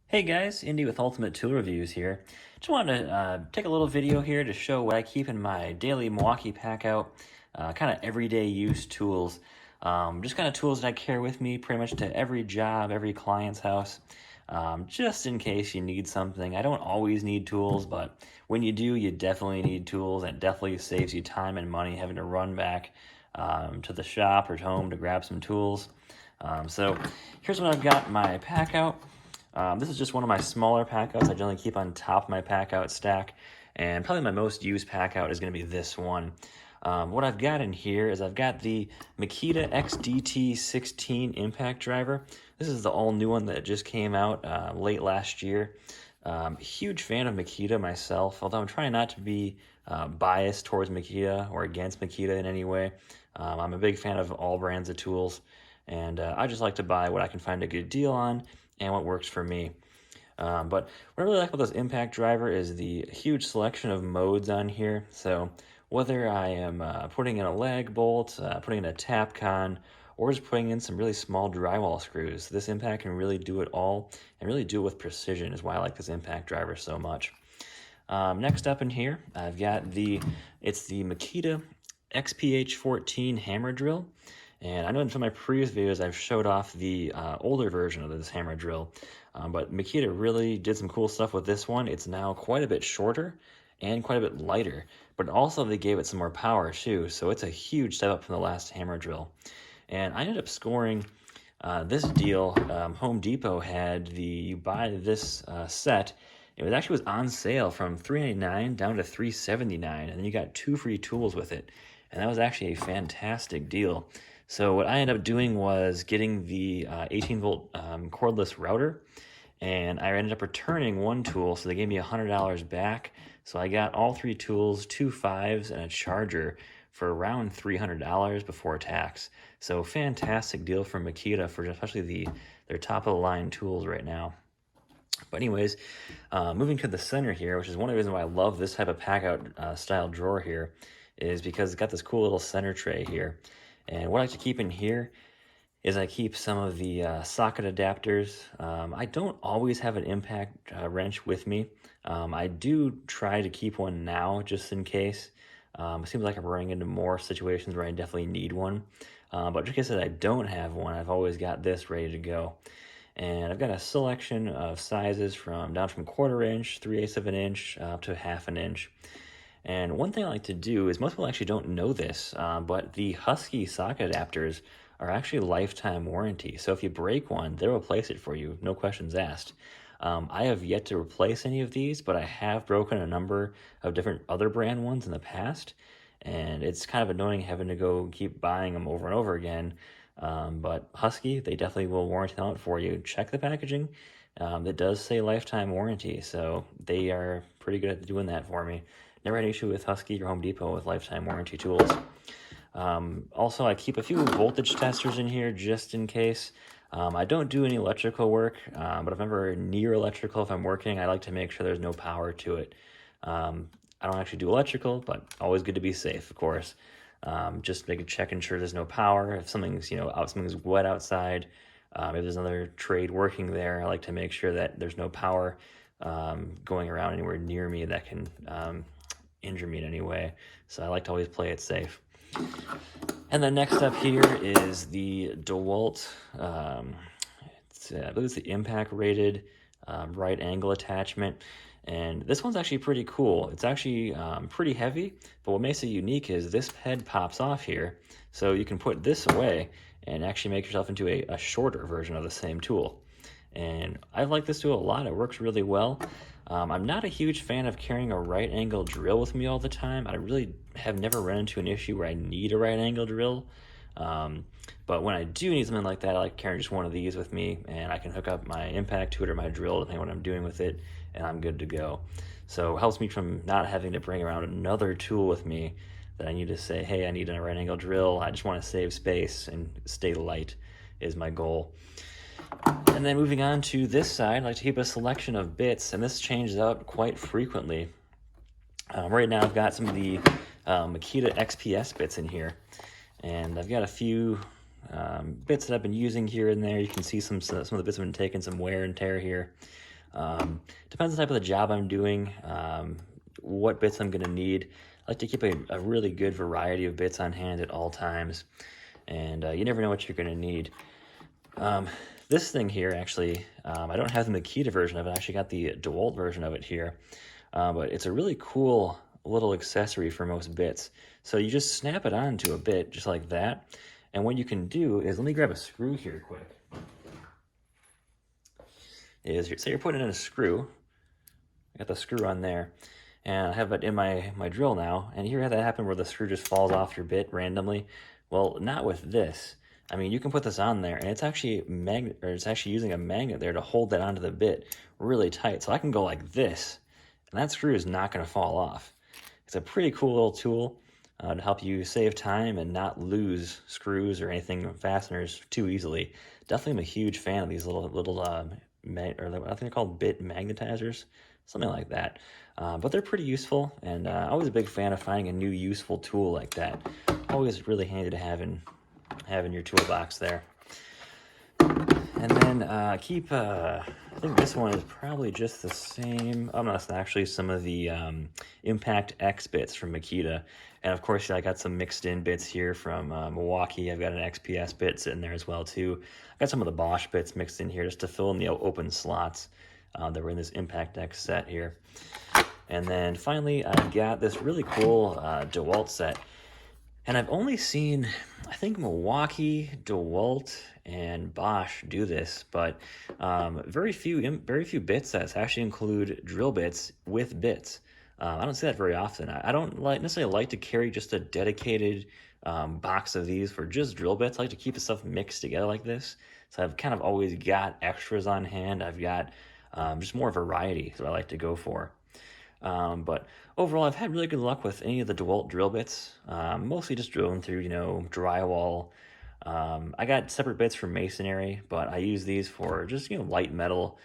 Hey guys, Indy with Ultimate Tool Reviews here. Just wanted to take a little video here to show what I keep in my daily Milwaukee Packout, kind of everyday use tools. Just kind of tools that I carry with me pretty much to every job, every client's house, just in case you need something. I don't always need tools, but when you do, you definitely need tools, and it definitely saves you time and money having to run back to the shop or home to grab some tools. So here's what I've got in my Packout. This is just one of my smaller packouts I generally keep on top of my packout stack, and probably my most used packout is going to be this one. What I've got in here is I've got the Makita XDT16 impact driver. This is the all new one that just came out late last year. Huge fan of Makita myself, although I'm trying not to be biased towards Makita or against Makita in any way. I'm a big fan of all brands of tools, and I just like to buy what I can find a good deal on and what works for me. But what I really like about this impact driver is the huge selection of modes on here. So whether I am putting in a lag bolt, putting in a tap con, or just putting in some really small drywall screws, this impact can really do it all and really do it with precision is why I like this impact driver so much. Next up in here, I've got it's the Makita XPH14 hammer drill. And I know in some of my previous videos I've showed off the older version of this hammer drill, but Makita really did some cool stuff with this one. It's now quite a bit shorter and quite a bit lighter, but also they gave it some more power too, so it's a huge step up from the last hammer drill. And I ended up scoring this deal. Home Depot had you buy this set. It was on sale from $3.99 down to $3.79, and then you got 2 free tools with it. And that was actually a fantastic deal. So what I ended up doing was getting the 18-volt cordless router, and I ended up returning one tool, so they gave me $100 back. So I got all 3 tools, 2 5s, and a charger for around $300 before tax. So fantastic deal from Makita for especially their top-of-the-line tools right now. But anyways, moving to the center here, which is one of the reasons why I love this type of Packout style drawer here, is because it's got this cool little center tray here. And what I like to keep in here is I keep some of the socket adapters. I don't always have an impact wrench with me. I do try to keep one now just in case. It seems like I'm running into more situations where I definitely need one. But just in case that I don't have one, I've always got this ready to go. And I've got a selection of sizes down from 1/4 inch, 3/8 of an inch, up to 1/2 an inch. And one thing I like to do is most people actually don't know this, but the Husky socket adapters are actually lifetime warranty. So if you break one, they'll replace it for you, no questions asked. I have yet to replace any of these, but I have broken a number of different other brand ones in the past, and it's kind of annoying having to go keep buying them over and over again. But Husky, they definitely will warranty them out for you. Check the packaging. It does say lifetime warranty, so they are pretty good at doing that for me. Never had an issue with Husky or Home Depot with lifetime warranty tools. Also, I keep a few voltage testers in here just in case. I don't do any electrical work, but if I'm ever near electrical, if I'm working, I like to make sure there's no power to it. I don't actually do electrical, but always good to be safe, of course. Just checking sure there's no power. If something's something's wet outside, if there's another trade working there, I like to make sure that there's no power going around anywhere near me that can injure me in any way. So I like to always play it safe. And then next up here is the DeWalt, I believe it's the impact rated right angle attachment. And this one's actually pretty cool. It's actually pretty heavy, but what makes it unique is this head pops off here. So you can put this away and actually make yourself into a shorter version of the same tool. And I like this tool a lot. It works really well. I'm not a huge fan of carrying a right angle drill with me all the time. I really have never run into an issue where I need a right angle drill. But when I do need something like that, I like carrying just one of these with me, and I can hook up my impact to it or my drill depending on what I'm doing with it, and I'm good to go. So it helps me from not having to bring around another tool with me that I need to say, hey, I need a right angle drill. I just want to save space and stay light is my goal. And then moving on to this side, I like to keep a selection of bits, and this changes out quite frequently. Right now I've got some of the Makita XPS bits in here, and I've got a few bits that I've been using here and there. You can see some of the bits have been taking some wear and tear here. Depends on the type of the job I'm doing, what bits I'm going to need. I like to keep a really good variety of bits on hand at all times, and you never know what you're going to need. This thing here, actually, I don't have the Makita version of it. I actually got the DeWalt version of it here, but it's a really cool little accessory for most bits. So you just snap it onto a bit just like that, and what you can do is, let me grab a screw here quick. Say you're putting in a screw. I got the screw on there, and I have it in my drill now, and you hear that happen where the screw just falls off your bit randomly? Well, not with this. I mean, you can put this on there, and it's actually it's actually using a magnet there to hold that onto the bit really tight. So I can go like this, and that screw is not going to fall off. It's a pretty cool little tool to help you save time and not lose screws or anything, fasteners, too easily. Definitely am a huge fan of these little I think they're called bit magnetizers, something like that. But they're pretty useful, and always a big fan of finding a new useful tool like that. Always really handy to have in your toolbox there. And then I think this one is probably just the same. Oh no, it's actually some of the Impact X bits from Makita. And of course, I got some mixed in bits here from Milwaukee. I've got an XPS bit sitting there as well too. I got some of the Bosch bits mixed in here just to fill in the open slots that were in this Impact X set here. And then finally, I've got this really cool DeWalt set. And I've only seen, I think, Milwaukee, DeWalt, and Bosch do this, but very few bit sets actually include drill bits with bits. I don't see that very often. I don't necessarily like to carry just a dedicated box of these for just drill bits. I like to keep the stuff mixed together like this. So I've kind of always got extras on hand. I've got just more variety that I like to go for. But overall, I've had really good luck with any of the DeWalt drill bits, mostly just drilling through, drywall. I got separate bits for masonry, but I use these for just, light metal,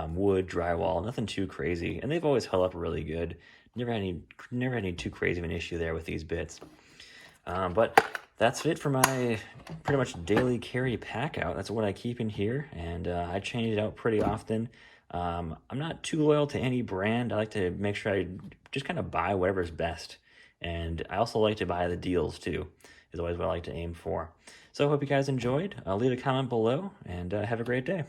wood, drywall, nothing too crazy. And they've always held up really good. Never had any too crazy of an issue there with these bits. But that's it for my pretty much daily carry pack out. That's what I keep in here, and I change it out pretty often. I'm not too loyal to any brand. I like to make sure I just kind of buy whatever's best. And I also like to buy the deals too, is always what I like to aim for. So I hope you guys enjoyed. Leave a comment below, and have a great day.